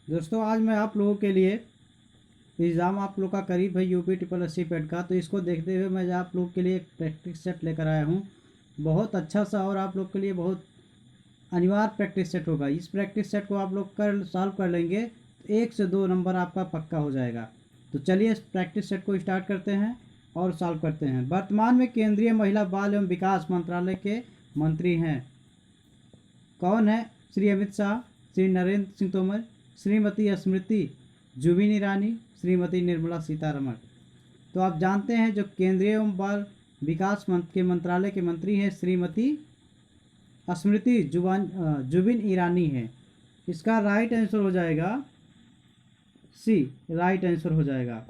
दोस्तों आज मैं आप लोगों के लिए एग्ज़ाम आप लोग का करीब है यूपी ट्रिपल एस सी पेड का, तो इसको देखते हुए मैं आप लोग के लिए एक प्रैक्टिस सेट लेकर आया हूँ। बहुत अच्छा सा और आप लोग के लिए बहुत अनिवार्य प्रैक्टिस सेट होगा। इस प्रैक्टिस सेट को आप लोग कर सॉल्व कर लेंगे तो 1 से 2 नंबर आपका पक्का हो जाएगा। तो चलिए इस प्रैक्टिस सेट को स्टार्ट करते हैं और सॉल्व करते हैं। वर्तमान में केंद्रीय महिला बाल एवं विकास मंत्रालय के मंत्री हैं। कौन है? श्री अमित शाह, श्री नरेंद्र सिंह तोमर, श्रीमती स्मृति जुबिन ईरानी, श्रीमती निर्मला सीतारमण। तो आप जानते हैं जो केंद्रीय एवं बाल विकास के मंत्रालय के मंत्री हैं श्रीमती स्मृति जुबिन ईरानी है। इसका राइट आंसर हो जाएगा सी, राइट आंसर हो जाएगा।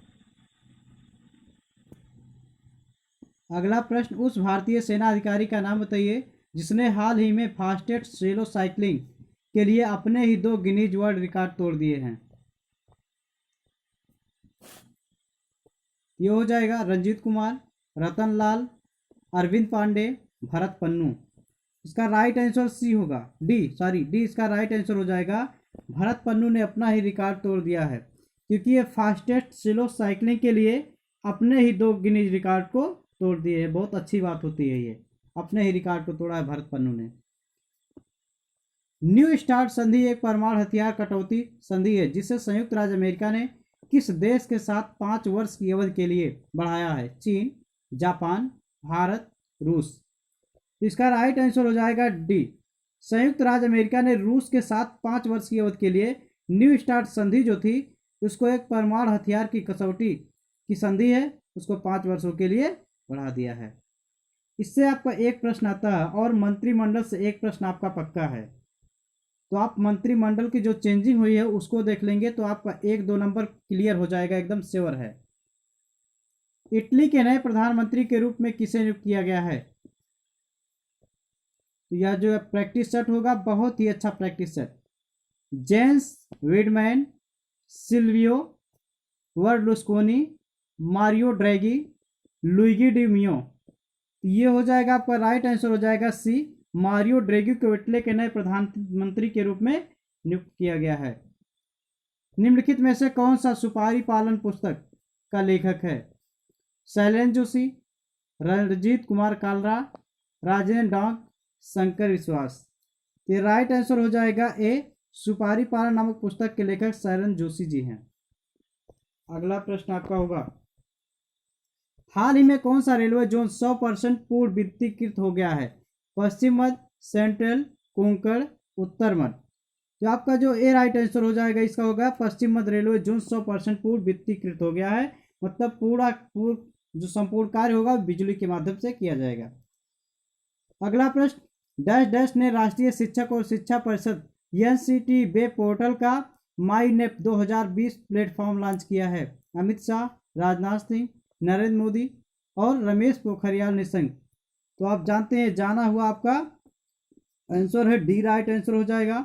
अगला प्रश्न, उस भारतीय सेना अधिकारी का नाम बताइए जिसने हाल ही में फास्टेस्ट सोलो साइकिलिंग के लिए अपने ही 2 गिनीज वर्ल्ड रिकॉर्ड तोड़ दिए हैं। ये हो जाएगा रंजीत कुमार, रतन लाल, अरविंद पांडे, भरत पन्नू। इसका राइट आंसर सी होगा, डी इसका राइट आंसर हो जाएगा। भरत पन्नू ने अपना ही रिकॉर्ड तोड़ दिया है क्योंकि ये फास्टेस्ट स्लो साइकिलिंग के लिए अपने ही 2 गिनीज रिकॉर्ड को तोड़ दिए है। बहुत अच्छी बात होती है, ये अपने ही रिकॉर्ड को तोड़ा है भरत पन्नू ने। न्यू स्टार्ट संधि एक परमाणु हथियार कटौती संधि है जिसे संयुक्त राज्य अमेरिका ने किस देश के साथ 5 वर्ष की अवधि के लिए बढ़ाया है? चीन, जापान, भारत, रूस। तो इसका राइट आंसर हो जाएगा डी। संयुक्त राज्य अमेरिका ने रूस के साथ 5 वर्ष की अवधि के लिए न्यू स्टार्ट संधि जो थी उसको एक परमाणु हथियार की कसौटी की संधि है, उसको 5 वर्षों के लिए बढ़ा दिया है। इससे आपका एक प्रश्न आता है और मंत्रिमंडल से एक प्रश्न आपका पक्का है। तो आप मंत्रिमंडल की जो चेंजिंग हुई है उसको देख लेंगे तो आपका 1-2 नंबर क्लियर हो जाएगा, एकदम श्योर है। इटली के नए प्रधानमंत्री के रूप में किसे नियुक्त किया गया है? तो यह जो प्रैक्टिस सेट होगा बहुत ही अच्छा practice set. James Widmann, Silvio Berlusconi, Mario Draghi, Luigi Di Maio. ये हो जाएगा आपका राइट आंसर हो जाएगा सी, मारियो ड्रैगी को इटली के नए प्रधानमंत्री के रूप में नियुक्त किया गया है। निम्नलिखित में से कौन सा सुपारी पालन पुस्तक का लेखक है? शैलेंद्र जोशी, रणजीत कुमार कालरा, राजेंद्र डांग, शंकर विश्वास। ये राइट आंसर हो जाएगा ए, सुपारी पालन नामक पुस्तक के लेखक शैलेंद्र जोशी जी हैं। अगला प्रश्न आपका होगा, हाल ही में कौन सा रेलवे जोन 100% पूर्ण विद्युतीकृत हो गया है? पश्चिम मध्य, सेंट्रल, कोंकण, उत्तर मध्य। तो आपका जो ए राइट आंसर हो जाएगा इसका होगा पश्चिम मध्य रेलवे जोन 100% पूर्ण विद्युतीकृत हो गया है। मतलब पूरा जो संपूर्ण कार्य होगा बिजली के माध्यम से किया जाएगा। अगला प्रश्न, डैश डैश ने राष्ट्रीय शिक्षक और शिक्षा परिषद एनसीटी वेब पोर्टल का माई नेप 2020 प्लेटफॉर्म लॉन्च किया है? अमित शाह, राजनाथ सिंह, नरेंद्र मोदी और रमेश पोखरियाल निशंक। तो आप जानते हैं जाना हुआ आपका आंसर है डी, राइट आंसर हो जाएगा।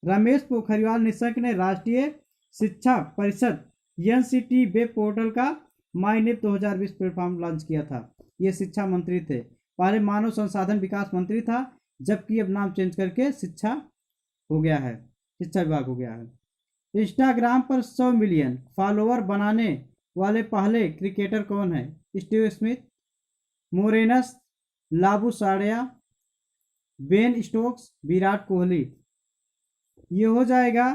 रमेश पोखरियाल निशंक ने राष्ट्रीय शिक्षा परिषद एनसीटी वेब पोर्टल का माई नेप 2020 प्लेटफॉर्म लॉन्च किया था। ये शिक्षा मंत्री थे, पहले मानव संसाधन विकास मंत्री था, जबकि अब नाम चेंज करके शिक्षा हो गया है, शिक्षा विभाग हो गया है। इंस्टाग्राम पर 100 मिलियन फॉलोअर बनाने वाले पहले क्रिकेटर कौन है? Steve Smith, Marnus Labuschagne, Ben Stokes, Virat Kohli. ये हो जाएगा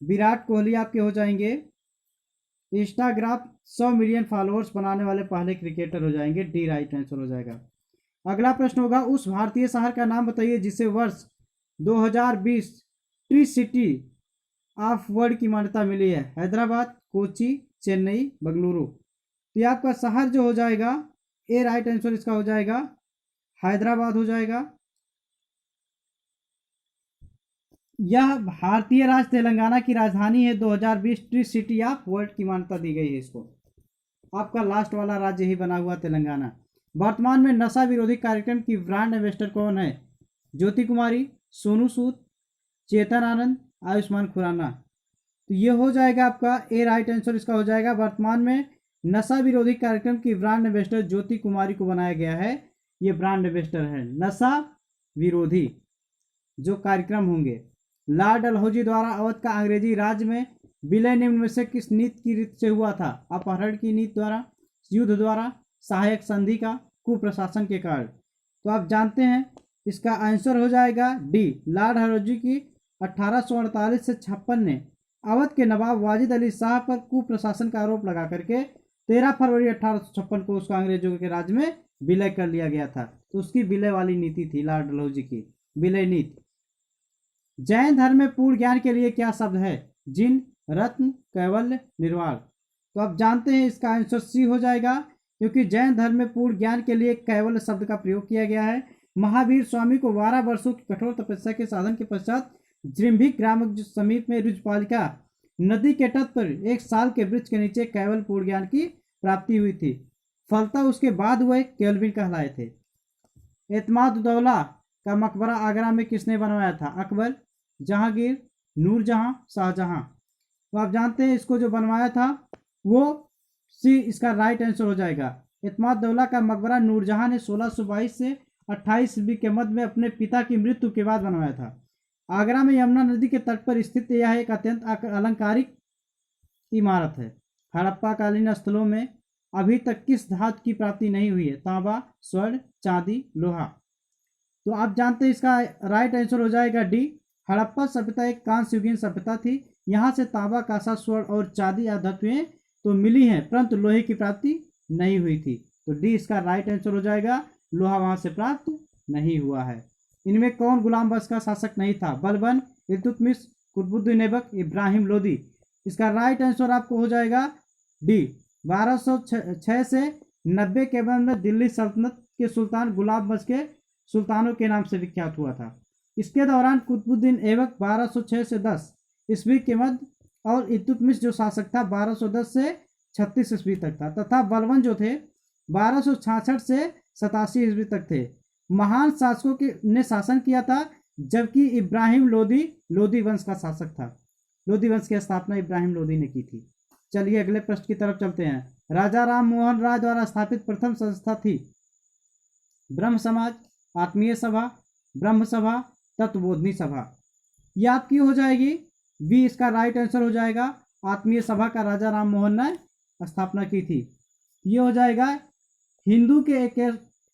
विराट कोहली आपके हो जाएंगे। इंस्टाग्राम 100 मिलियन फॉलोअर्स बनाने वाले पहले क्रिकेटर हो जाएंगे, डी राइट आंसर हो जाएगा। अगला प्रश्न होगा, उस भारतीय शहर का नाम बताइए जिसे वर्ष 2020 ट्री सिटी ऑफ वर्ल्ड की मान्यता मिली है? हैदराबाद, कोची, चेन्नई, बेंगलुरु। तो ये आपका शहर जो हो जाएगा ए राइट आंसर इसका हो जाएगा हैदराबाद हो जाएगा। यह भारतीय राज्य तेलंगाना की राजधानी है। 2020 ट्री सिटी ऑफ वर्ल्ड की मान्यता दी गई है इसको। आपका लास्ट वाला राज्य ही बना हुआ तेलंगाना। वर्तमान में नशा विरोधी कार्यक्रम की ब्रांड एम्बेसडर कौन है? ज्योति कुमारी, सोनू सूद, चेतन आनंद, आयुष्मान खुराना। तो ये हो जाएगा आपका ए राइट आंसर इसका हो जाएगा। वर्तमान में नशा विरोधी कार्यक्रम की ब्रांड एम्बेसडर ज्योति कुमारी को बनाया गया है। ये ब्रांड एम्बेसडर है नशा विरोधी जो कार्यक्रम होंगे। लॉर्ड डलहौजी द्वारा अवध का अंग्रेजी राज्य में विलय निम्न में से किस नीति की रीत से हुआ था? अपहरण की नीति द्वारा, युद्ध द्वारा, सहायक संधि का, कुप्रशासन के कारण। तो आप जानते हैं इसका आंसर हो जाएगा डी। लॉर्ड हरोजी की 1848 से 56 ने अवध के नवाब वाजिद अली शाह पर कुप्रशासन का आरोप लगा करके 13 फरवरी 1856 को उसको अंग्रेजों के राज में विलय कर लिया गया था। तो उसकी विलय वाली नीति थी लॉर्ड डलहौजी की, विलय नीति। जैन धर्म में पूर्ण ज्ञान के लिए क्या शब्द है? जिन, रत्न, कैवल्य, निर्वाण। तो आप जानते हैं इसका आंसर सी हो जाएगा, क्योंकि जैन धर्म में पूर्ण ज्ञान के लिए कैवल्य शब्द का प्रयोग किया गया है। महावीर स्वामी को 12 वर्षों की कठोर तपस्या के साधन के पश्चात जृंभिक ग्राम समीप में रुजपालिका नदी के तट पर 1 साल के वृक्ष के नीचे कैवल्य पूर्ण ज्ञान की प्राप्ति हुई थी। फलतः उसके बाद वह केल्विन कहलाए थे। एतमाद-उद-दौला का मकबरा आगरा में किसने बनवाया था? अकबर, जहांगीर, नूरजहां, शाहजहां। तो आप जानते हैं इसको जो बनवाया था वो सी इसका राइट आंसर हो जाएगा। एतमाद-उद-दौला का मकबरा नूरजहां ने 1622 से 28 ईस्वी के मध्य में अपने पिता की मृत्यु के बाद बनवाया था। आगरा में यमुना नदी के तट पर स्थित यह एक अत्यंत अलंकारिक इमारत है। हड़प्पा कालीन स्थलों में अभी तक किस धातु की प्राप्ति नहीं हुई है? तांबा, स्वर्ण, चांदी, लोहा। तो आप जानते हैं इसका राइट आंसर हो जाएगा डी। हड़प्पा सभ्यता एक कांस्य युगीन सभ्यता थी। यहाँ से तांबा, कांसा, स्वर्ण और चांदी आदि धातुएं तो मिली हैं, परंतु लोहे की प्राप्ति नहीं हुई थी। तो डी इसका राइट आंसर हो जाएगा। लोहा वहां से प्राप्त नहीं हुआ है। इनमें कौन गुलाम वंश का शासक नहीं था? बलबन, इल्तुतमिश, कुतुबुद्दीन ऐबक, इब्राहिम लोदी। इसका राइट आंसर आपको हो जाएगा डी। 1206 से 90 के बाद में दिल्ली सल्तनत के सुल्तान गुलाब वंश के सुल्तानों के नाम से विख्यात हुआ था। इसके दौरान कुतुबुद्दीन ऐबक 1206 से 10 ईस्वी के मध्य और इल्तुतमिश जो शासक था 1210 से 36 ईस्वी तक था, तथा बलबन जो थे 1266 से 87 ईस्वी तक थे। महान शासकों के ने शासन किया था, जबकि इब्राहिम लोदी वंश का शासक था। लोदी वंश की स्थापना इब्राहिम लोदी ने की थी। चलिए अगले प्रश्न की तरफ चलते हैं। राजा राम मोहन राय द्वारा स्थापित प्रथम संस्था थी ब्रह्म समाज, आत्मीय सभा, ब्रह्म सभा, तत्वबोधनी सभा। ये आपकी हो जाएगी बी। इसका राइट आंसर हो जाएगा। आत्मीय सभा का राजा राम मोहन ने स्थापना की थी। ये हो जाएगा। हिंदू के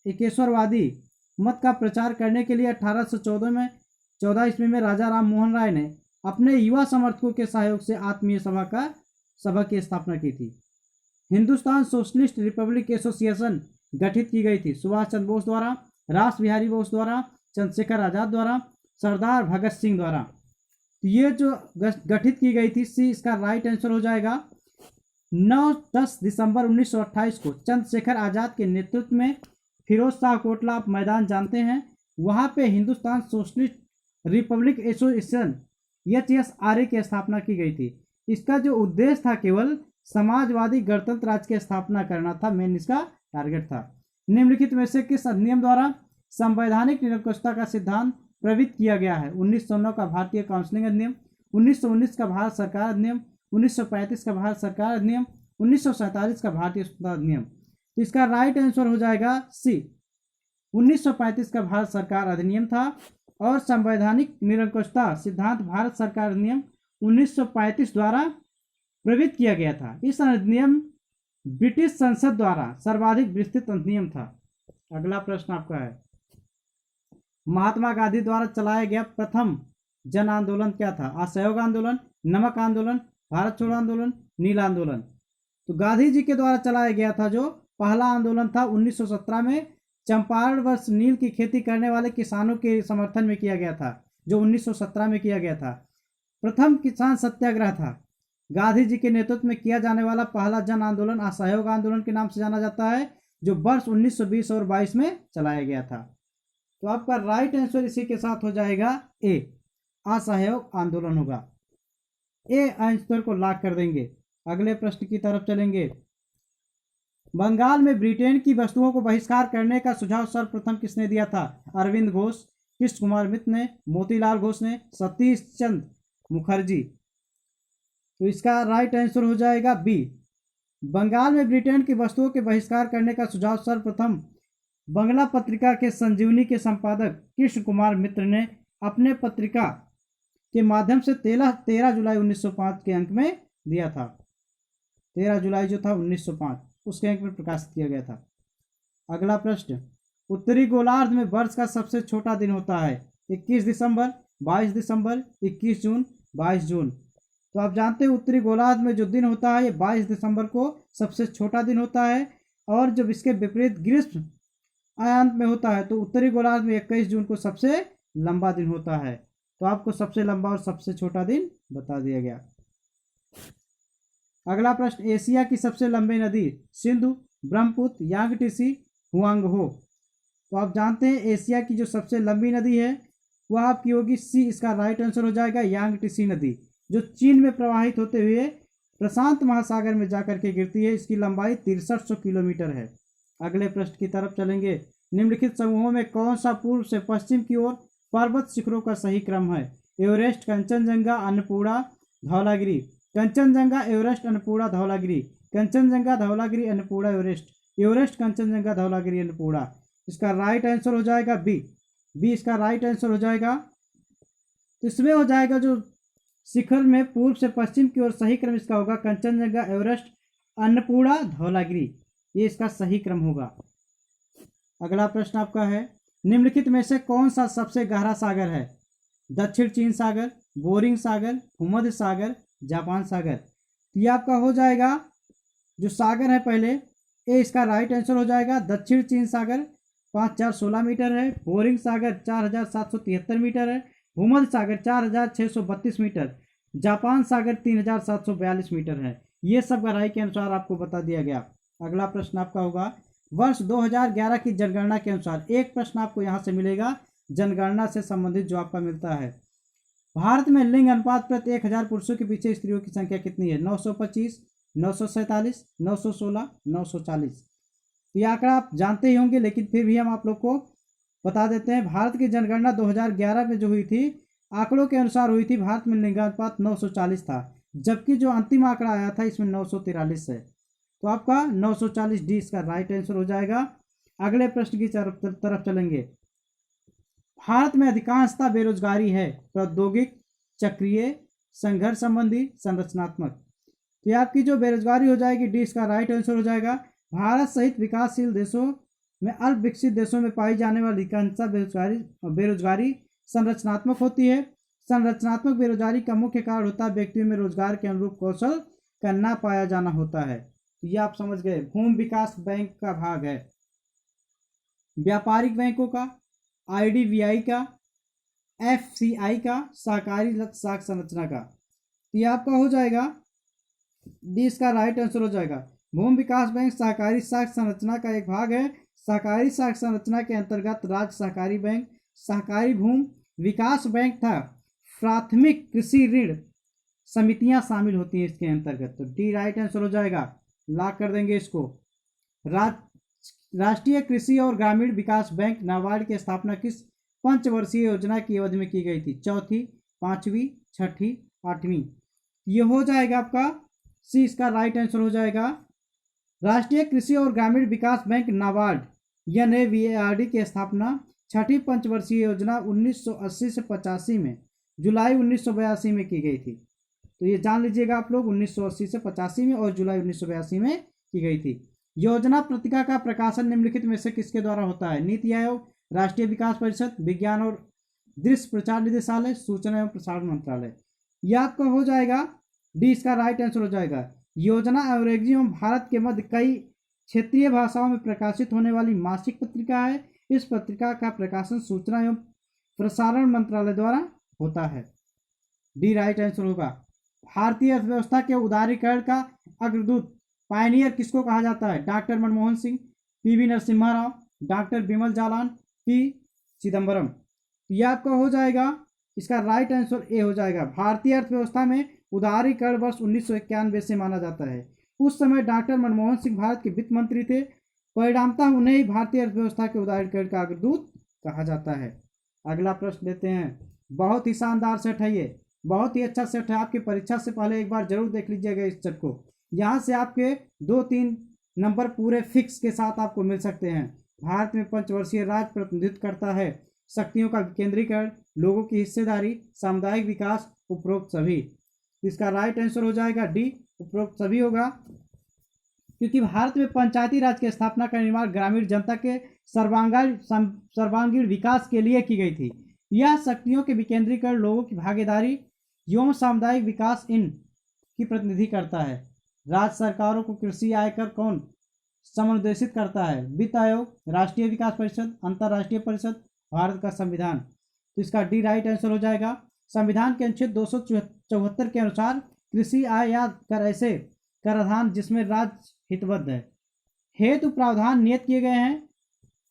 एकेश्वरवादी मत का प्रचार करने के लिए 1814 ईस्वी में राजा राम मोहन राय ने अपने युवा समर्थकों के सहयोग से आत्मीय सभा की स्थापना की थी। हिंदुस्तान सोशलिस्ट रिपब्लिक एसोसिएशन गठित की गई थी सुभाष चंद्र बोस द्वारा, रास बिहारी बोस द्वारा, चंद्रशेखर आजाद द्वारा, सरदार भगत सिंह द्वारा। तो ये जो गठित की गई थी सी इसका राइट आंसर हो जाएगा। 9-10 दिसंबर 1928 को चंद्रशेखर आजाद के नेतृत्व में फिरोज शाह कोटला, आप मैदान जानते हैं, वहां पे Hindustan socialist Republic association HSRA की स्थापना की गई थी। इसका जो उद्देश्य था केवल समाजवादी गणतंत्र राज्य की स्थापना करना था, मेन इसका टारगेट था। निम्नलिखित में से किस अधिनियम द्वारा संवैधानिक निरंकुशता का सिद्धांत प्रवृत्त किया गया है? 1909 का भारतीय काउंसिलिंग अधिनियम, 1919 का भारत सरकार अधिनियम, 1935 का भारत सरकार अधिनियम, 1947 का भारतीय स्वतंत्रता अधिनियम। तो इसका राइट आंसर हो जाएगा सी। 1935 का भारत सरकार अधिनियम था और संवैधानिक निरंकुशता सिद्धांत भारत सरकार अधिनियम 1935 द्वारा प्रवृत्त किया गया था। इस अधिनियम ब्रिटिश संसद द्वारा सर्वाधिक विस्तृत अधिनियम था। अगला प्रश्न आपका है, महात्मा गांधी द्वारा चलाया गया प्रथम जन आंदोलन क्या था? असहयोग आंदोलन, नमक आंदोलन, भारत छोड़ो आंदोलन, नील आंदोलन। तो गांधी जी के द्वारा चलाया गया था जो पहला आंदोलन था 1917 में चंपारण वर्ष नील की खेती करने वाले किसानों के समर्थन में किया गया था, जो 1917 में किया गया था। प्रथम किसान सत्याग्रह था। गांधी जी के नेतृत्व में किया जाने वाला पहला जन आंदोलन असहयोग आंदोलन के नाम से जाना जाता है, जो वर्ष 1920 और 22 में चलाया गया था। तो आपका राइट आंसर इसी के साथ हो जाएगा ए, असहयोग आंदोलन होगा। ए आंसर को लॉक कर देंगे। अगले प्रश्न की तरफ चलेंगे। बंगाल में ब्रिटेन की वस्तुओं को बहिष्कार करने का सुझाव सर्वप्रथम किसने दिया था? अरविंद घोष, कृष्ण कुमार मित्र ने, मोतीलाल घोष ने, सतीश चंद्र मुखर्जी। तो इसका राइट आंसर हो जाएगा बी। बंगाल में ब्रिटेन की वस्तुओं के बहिष्कार करने का सुझाव सर्वप्रथम बंगला पत्रिका के संजीवनी के संपादक कृष्ण कुमार मित्र ने अपने पत्रिका के माध्यम से 13 जुलाई 1905 के अंक में दिया था। 13 जुलाई जो था 1905 उसके अंक में प्रकाशित किया गया था। अगला प्रश्न, उत्तरी गोलार्ध में वर्ष का सबसे छोटा दिन होता है? 21 दिसंबर, 22 दिसंबर, 21 जून, 22 जून। तो आप जानते हैं उत्तरी गोलार्ध में जो दिन होता है ये 22 दिसंबर को सबसे छोटा दिन होता है, और जब इसके विपरीत ग्रीष्म आयांत में होता है तो उत्तरी गोलार्ध में 21 जून को सबसे लंबा दिन होता है। तो आपको सबसे लंबा और सबसे छोटा दिन बता दिया गया। अगला प्रश्न, एशिया की सबसे लंबी नदी? सिंधु, ब्रह्मपुत्र, यांगटीसी, हुआंगहो। तो आप जानते हैं एशिया की जो सबसे लंबी नदी है वह आपकी होगी सी, इसका राइट आंसर हो जाएगा यांगटीसी नदी, जो चीन में प्रवाहित होते हुए प्रशांत महासागर में जाकर के गिरती है। इसकी लंबाई 6300 किलोमीटर है। अगले प्रश्न की तरफ चलेंगे। निम्नलिखित समूहों में कौन सा पूर्व से पश्चिम की ओर पर्वत शिखरों का सही क्रम है? Everest, Kanchenjunga, Annapurna, Dhaulagiri. Kanchenjunga, Everest, Annapurna, Dhaulagiri. Kanchenjunga, Dhaulagiri, Annapurna, Everest. Everest, Kanchenjunga, Dhaulagiri, Annapurna. इसका राइट आंसर हो जाएगा बी। बी इसका राइट आंसर हो जाएगा। तो इसमें हो जाएगा जो शिखर में पूर्व से पश्चिम की ओर सही क्रम इसका होगा कंचनजंगा, एवरेस्ट, अन्नपूर्णा, धौलागिरी। ये इसका सही क्रम होगा। अगला प्रश्न आपका है, निम्नलिखित में से कौन सा सबसे गहरा सागर है? दक्षिण चीन सागर, बोरिंग सागर, भूमध्य सागर, जापान सागर। ये आपका हो जाएगा जो सागर है पहले ए, इसका राइट आंसर हो जाएगा दक्षिण चीन सागर 5016 मीटर है, बोरिंग सागर 4773 मीटर है, भूमध्य सागर 4632 मीटर, जापान सागर 3742 मीटर है। ये सब गहराई के अनुसार आपको बता दिया गया। अगला प्रश्न आपका होगा, वर्ष 2011 की जनगणना के अनुसार, एक प्रश्न आपको यहाँ से मिलेगा जनगणना से संबंधित जो आपका मिलता है। भारत में लिंग अनुपात प्रति 1000 पुरुषों के पीछे स्त्रियों की संख्या कितनी है? 925, 947, 916, 940। ये आंकड़ा आप जानते ही होंगे, लेकिन फिर भी हम आप लोग को बता देते हैं। भारत की जनगणना 2011 में जो हुई थी, आंकड़ों के अनुसार हुई थी। भारत में लिंगानुपात 940 था, जबकि जो अंतिम आंकड़ा आया था इसमें 943 है। तो आपका 940 डी इसका राइट आंसर हो जाएगा। अगले प्रश्न की तरफ चलेंगे। भारत में अधिकांशता बेरोजगारी है? प्रौद्योगिक, चक्रीय, संघर्ष संबंधी, संरचनात्मक। तो आपकी जो बेरोजगारी हो जाएगी डी इसका राइट आंसर हो जाएगा। भारत सहित विकासशील देशों में अल्प विकसित देशों में पाई जाने वाली अधिकांशता बेरोजगारी संरचनात्मक होती है। संरचनात्मक बेरोजगारी का मुख्य कारण होता है व्यक्तियों में रोजगार के अनुरूप कौशल का न पाया जाना होता है। तो ये आप समझ गए। भूमि विकास बैंक का भाग है, व्यापारिक बैंकों का, IDBI का, FCI का, सहकारी साख संरचना का। तो ये आपका हो जाएगा डी इसका राइट आंसर हो जाएगा। भूमि विकास बैंक सहकारी साख संरचना का एक भाग है। सहकारी साख संरचना के अंतर्गत राज्य सहकारी बैंक, सहकारी भूमि विकास बैंक था, प्राथमिक कृषि ऋण समितियां शामिल होती हैं इसके अंतर्गत। तो डी राइट आंसर हो जाएगा। लॉक कर देंगे इसको। राष्ट्रीय कृषि और ग्रामीण विकास बैंक नाबार्ड की स्थापना किस पंचवर्षीय योजना की अवधि में की गई थी? चौथी, पांचवी, छठी, आठवीं। ये हो जाएगा आपका सी इसका राइट आंसर हो जाएगा। राष्ट्रीय कृषि और ग्रामीण विकास बैंक नाबार्ड NABARD की स्थापना छठी पंचवर्षीय योजना 1980 से 85 में जुलाई 1982 में की गई थी। तो ये जान लीजिएगा आप लोग, 1980 से 85 में और जुलाई 1982 में की गई थी। योजना पत्रिका का प्रकाशन निम्नलिखित में से किसके द्वारा होता है? नीति आयोग, राष्ट्रीय विकास परिषद, विज्ञान और दृश्य प्रचार निदेशालय, सूचना एवं प्रसारण मंत्रालय। यह आपका हो जाएगा डी इसका राइट आंसर हो जाएगा। योजना अंग्रेजी एवं भारत के मध्य कई क्षेत्रीय भाषाओं में प्रकाशित होने वाली मासिक पत्रिका है। इस पत्रिका का प्रकाशन सूचना एवं प्रसारण मंत्रालय द्वारा होता है। डी राइट आंसर होगा। भारतीय अर्थव्यवस्था के उदारीकरण का अग्रदूत पायनियर किसको कहा जाता है? Doctor Manmohan Singh, PV Narasimha Rao, doctor Bimal Jalan, P Chidambaram. यह आपका हो जाएगा इसका राइट आंसर ए हो जाएगा। भारतीय अर्थव्यवस्था में उदारीकरण वर्ष 1991 से माना जाता है। उस समय डॉक्टर मनमोहन सिंह भारत के वित्त मंत्री थे, परिणामतः उन्हें ही भारतीय अर्थव्यवस्था के उदारीकरण का अग्रदूत कहा जाता है। अगला प्रश्न लेते हैं। बहुत ही शानदार सेट है, ये बहुत ही अच्छा सेट है। आपकी परीक्षा से पहले एक बार जरूर देख लीजिएगा इस सेट को। यहाँ से आपके 2-3 नंबर पूरे फिक्स के साथ आपको मिल सकते हैं। भारत में पंचवर्षीय राज प्रतिनिधित्व करता है शक्तियों का विकेंद्रीकरण, लोगों की हिस्सेदारी, सामुदायिक विकास, उपरोक्त सभी। इसका राइट आंसर हो जाएगा डी, उपरोक्त सभी होगा, क्योंकि भारत में पंचायती राज की स्थापना का निर्माण ग्रामीण जनता के सर्वांगीण विकास के लिए की गई थी। यह शक्तियों के विकेंद्रीकरण, लोगों की भागीदारी एवं सामुदायिक विकास इन की प्रतिनिधि करता है। राज्य सरकारों को कृषि आयकर कौन समनुदेशित करता है? वित्त आयोग, राष्ट्रीय विकास परिषद, अंतर्राष्ट्रीय परिषद, भारत का संविधान। तो इसका डी राइट आंसर हो जाएगा। संविधान के अनुच्छेद 274 के अनुसार कृषि आय या कर ऐसे कराधान जिसमें राज्य हितबद्ध है हेतु प्रावधान नियत किए गए हैं।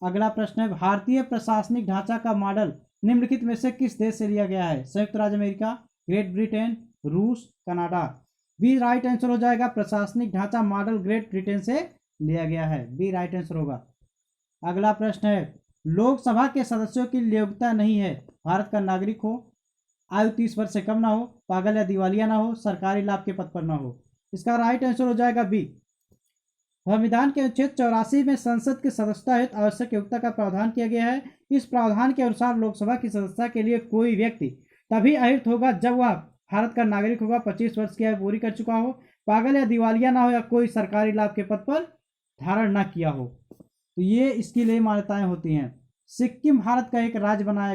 अगला प्रश्न है, भारतीय प्रशासनिक ढांचा का मॉडल निम्नलिखित में से किस देश से लिया गया है? संयुक्त राज्य अमेरिका, ग्रेट ब्रिटेन, रूस, कनाडा। बी राइट आंसर हो जाएगा। प्रशासनिक ढांचा मॉडल ग्रेट ब्रिटेन से लिया गया है, बी राइट आंसर होगा। अगला प्रश्न है, लोकसभा के सदस्यों की योग्यता नहीं है भारत का नागरिक हो, आयु 30 वर्ष से कम ना हो, पागल या दिवालिया ना हो, सरकारी लाभ के पद पर ना हो। इसका राइट आंसर हो जाएगा बी। संविधान के अनुच्छेद 84 में संसद की सदस्यता हेतु आवश्यक योग्यता का प्रावधान किया गया है। इस प्रावधान के अनुसार लोकसभा की सदस्यता के लिए कोई व्यक्ति तभी अहित होगा जब वह भारत का नागरिक होगा, 25 वर्ष की आयु पूरी कर चुका हो, पागल या दिवालिया ना हो या कोई सरकारी लाभ के पद पर धारण न किया हो। तो ये इसके लिए मान्यताएं होती हैं। सिक्किम भारत का एक राज्य बनाया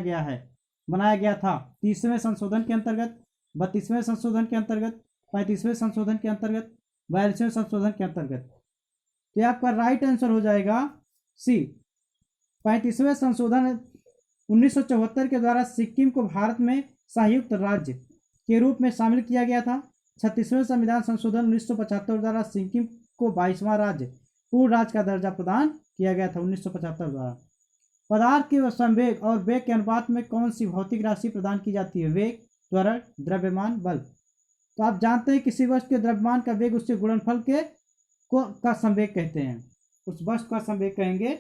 गया था 30वें संशोधन के अंतर्गत, 32वें संशोधन के अंतर्गत, 35वें संशोधन के अंतर्गत, 42वें संशोधन के अंतर्गत। तो आपका राइट आंसर हो जाएगा सी। 35वें संशोधन 1974 के द्वारा सिक्किम को भारत में संयुक्त राज्य के रूप में शामिल किया गया था। 36वें संविधान संशोधन 1975 द्वारा सिक्किम को 22वां राज्य पूर्ण राज्य का दर्जा प्रदान किया गया था 1975 द्वारा। पदार्थ के संवेग और वेग के अनुपात में कौन सी भौतिक राशि प्रदान की जाती है? वेग, त्वरण, द्रव्यमान, बल। तो आप जानते हैं किसी वस्तु के द्रव्यमान का वेग उसके गुणनफल का संवेग कहते हैं, उस वस्तु का संवेग कहेंगे।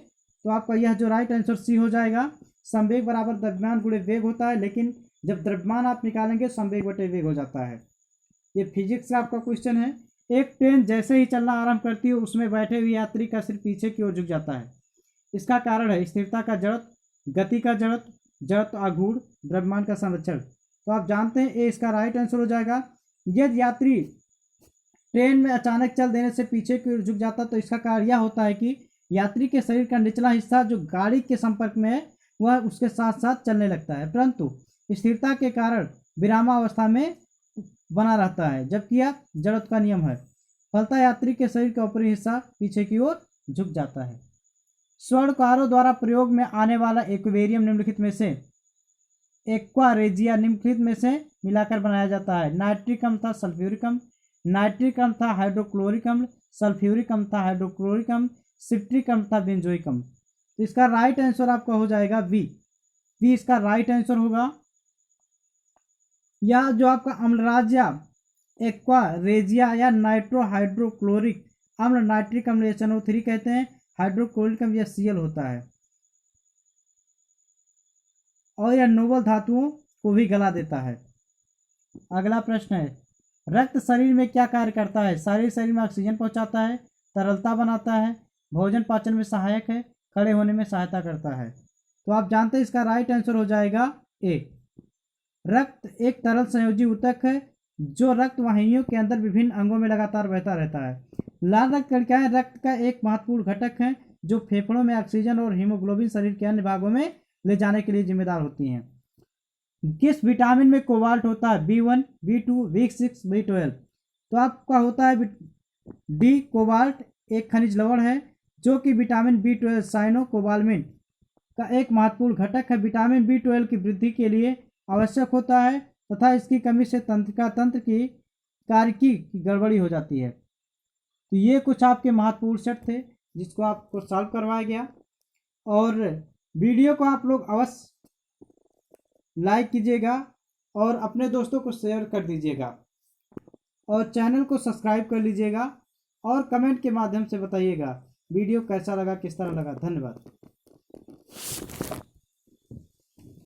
तो आपका यह जो राइट आंसर सी हो जाएगा। संवेग बराबर द्रव्यमान गुणे वेग होता है, लेकिन जब द्रव्यमान आप निकालेंगे संवेग बटे वेग हो जाता है। ये फिजिक्स का आपका क्वेश्चन है। एक ट्रेन जैसे ही चलना आरंभ करती है उसमें बैठे हुए यात्री का सिर पीछे की ओर झुक जाता है। इसका कारण है स्थिरता का जड़त्व, गति का जड़त्व, जड़त्व आघूर्ण, द्रव्यमान का संरक्षण। तो आप जानते हैं ए इसका राइट आंसर हो जाएगा। यदि यात्री ट्रेन में अचानक चल देने से पीछे की ओर झुक जाता तो इसका कारण यह होता है कि यात्री के शरीर का निचला हिस्सा जो गाड़ी के संपर्क में है वह उसके साथ साथ चलने लगता है, परंतु स्थिरता के कारण विरामावस्था में बना रहता है, जबकि यह जड़त्व का नियम है। फलतः यात्री के शरीर का ऊपरी हिस्सा पीछे की ओर झुक जाता है। स्वर्णकारों द्वारा प्रयोग में आने वाला एक्वेरियम निम्नलिखित में से एक्वा रेजिया निम्नलिखित में से मिलाकर बनाया जाता है? नाइट्रिक अम्ल था सल्फ्यूरिक अम्ल, नाइट्रिक अम्ल था हाइड्रोक्लोरिक अम्ल, सल्फ्यूरिक अम्ल था हाइड्रोक्लोरिक अम्ल, सिट्रिक अम्ल था बेंजोइक अम्ल। तो इसका राइट आंसर आपका हो जाएगा बी। बी इसका राइट आंसर होगा। या जो आपका अम्लराज्य एक्वा रेजिया या नाइट्रो हाइड्रोक्लोरिक अम्ल नाइट्रिक अम्ल NO3 कहते हैं, हाइड्रोक्लोरिक अम्ल यह Cl होता है, और यह नोबल धातुओं को भी गला देता है। अगला प्रश्न है, रक्त शरीर में क्या कार्य करता है? शरीर में ऑक्सीजन पहुंचाता है, तरलता बनाता है, भोजन पाचन में सहायक है, खड़े होने में सहायता करता है। तो आप जानते हैं इसका राइट आंसर हो जाएगा ए। रक्त एक तरल संयोजी ऊतक है जो रक्त वाहिनियों के अंदर विभिन्न अंगों में लगातार बहता रहता है। लाल रक्त कणिकाएं रक्त का एक महत्वपूर्ण घटक है जो फेफड़ों में ऑक्सीजन और हीमोग्लोबिन शरीर के अन्य भागों में ले जाने के लिए जिम्मेदार होती हैं। किस विटामिन में कोबाल्ट होता है? B1, B2, B6, B12। तो आपका होता है डी कोबाल्ट एक खनिज लवण है जो कि विटामिन B12 साइनो कोबालमिन का एक महत्वपूर्ण घटक है। विटामिन B12 की वृद्धि के लिए आवश्यक होता है तथा इसकी कमी से तंत्र की कार्यकी की गड़बड़ी हो जाती है। तो ये कुछ आपके महत्वपूर्ण सेट थे जिसको आपको सॉल्व करवाया गया। और वीडियो को आप लोग अवश्य लाइक कीजिएगा और अपने दोस्तों को शेयर कर दीजिएगा और चैनल को सब्सक्राइब कर लीजिएगा और कमेंट के माध्यम से बताइएगा वीडियो कैसा लगा, किस तरह लगा। धन्यवाद।